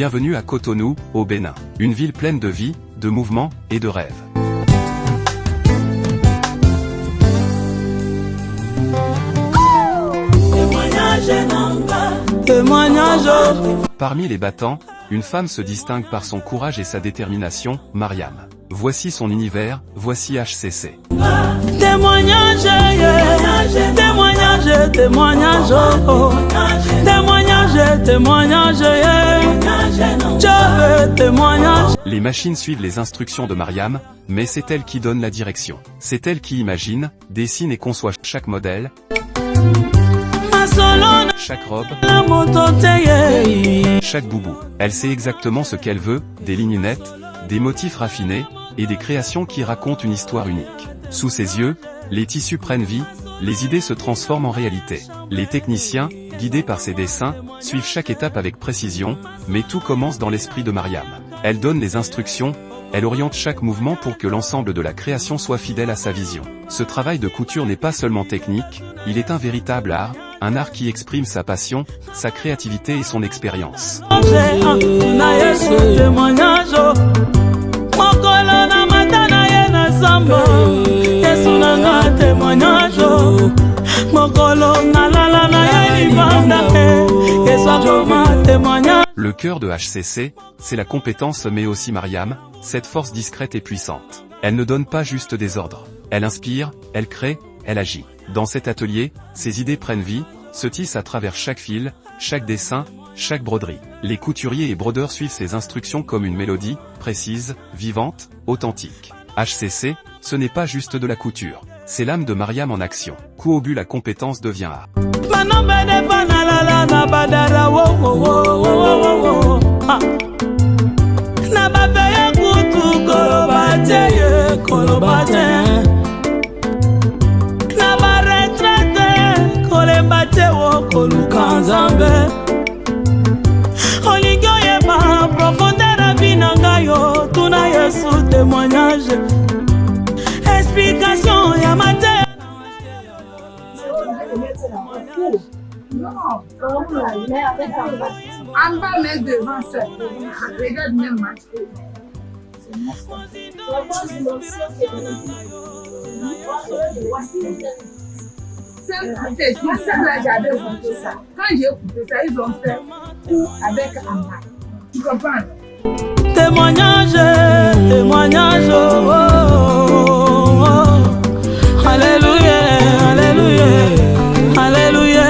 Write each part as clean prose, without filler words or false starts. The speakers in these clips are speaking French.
Bienvenue à Cotonou, au Bénin. Une ville pleine de vie, de mouvements et de rêves. Parmi les battants, une femme se distingue par son courage et sa détermination, Mariam. Voici son univers, voici HCC. Témoignage, témoignage, témoignage, témoignage, témoignage, témoignage. Les machines suivent les instructions de Mariam, mais c'est elle qui donne la direction. C'est elle qui imagine, dessine et conçoit chaque modèle, chaque robe, chaque boubou. Elle sait exactement ce qu'elle veut, des lignes nettes, des motifs raffinés, et des créations qui racontent une histoire unique. Sous ses yeux, les tissus prennent vie, les idées se transforment en réalité. Les techniciens, guidés par ses dessins, suivent chaque étape avec précision, mais tout commence dans l'esprit de Mariam. Elle donne les instructions, elle oriente chaque mouvement pour que l'ensemble de la création soit fidèle à sa vision. Ce travail de couture n'est pas seulement technique, il est un véritable art, un art qui exprime sa passion, sa créativité et son expérience. Le cœur de HCC, c'est la compétence mais aussi Mariam, cette force discrète et puissante. Elle ne donne pas juste des ordres. Elle inspire, elle crée, elle agit. Dans cet atelier, ses idées prennent vie, se tissent à travers chaque fil, chaque dessin, chaque broderie. Les couturiers et brodeurs suivent ses instructions comme une mélodie, précise, vivante, authentique. HCC, ce n'est pas juste de la couture. C'est l'âme de Mariam en action. Coup au but, la compétence devient art. Explication ya matin. Non, on va mettre devant ça. Regarde même ma ça là, j'avais écouté ça. Quand j'ai écouté ça, ils ont fait avec Amba. Tu comprends? Témoignage, témoignage, oh, oh, oh. Alléluia, alléluia, alléluia,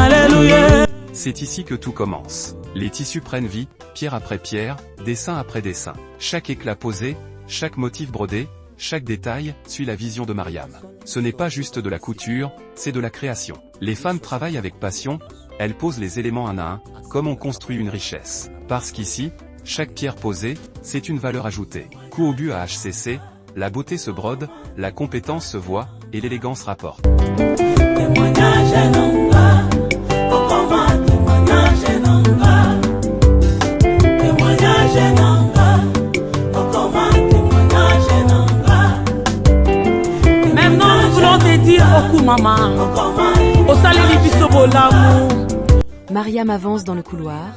alléluia. C'est ici que tout commence. Les tissus prennent vie, pierre après pierre, dessin après dessin. Chaque éclat posé, chaque motif brodé, chaque détail, suit la vision de Mariam. Ce n'est pas juste de la couture, c'est de la création. Les femmes travaillent avec passion, elles posent les éléments un à un, comme on construit une richesse. Parce qu'ici, chaque pierre posée, c'est une valeur ajoutée. Coup au but à HCC, la beauté se brode, la compétence se voit, et l'élégance rapporte. Maintenant, nous voulons te dire beaucoup, maman. Au salut du biso l'amour. Mariam avance dans le couloir.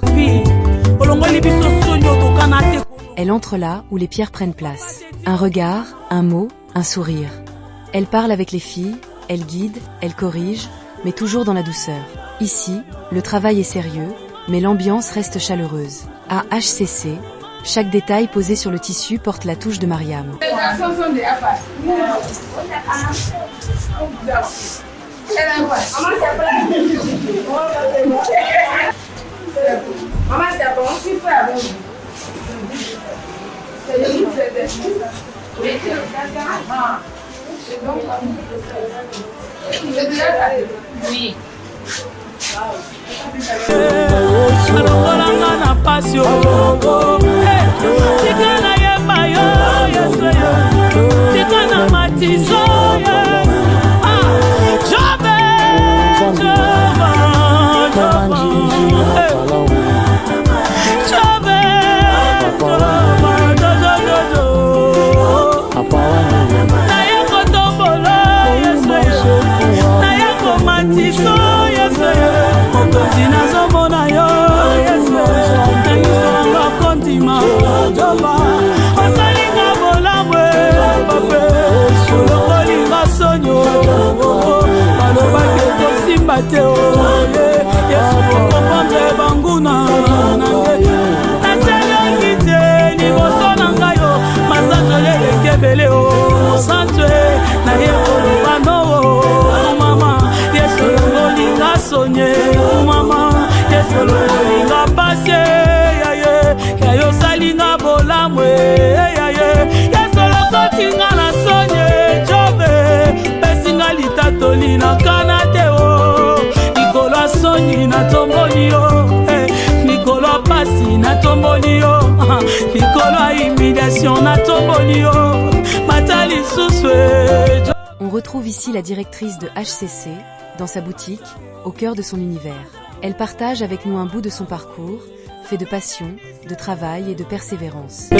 Elle entre là où les pierres prennent place. Un regard, un mot, un sourire. Elle parle avec les filles, elle guide, elle corrige, mais toujours dans la douceur. Ici, le travail est sérieux, mais l'ambiance reste chaleureuse. À HCC, chaque détail posé sur le tissu porte la touche de Mariam. Oui. Yes, Inga pase ya yo salinga bolamwe ya solo kotinga na sonye jove pesinga litatoli na kanate o nikolo sonyi na tomboli yo nikolo pasi na tomboli yo nikolo humiliation na tomboli yo matali suswe. On retrouve ici la directrice de HCC, dans sa boutique, au cœur de son univers. Elle partage avec nous un bout de son parcours, fait de passion, de travail et de persévérance.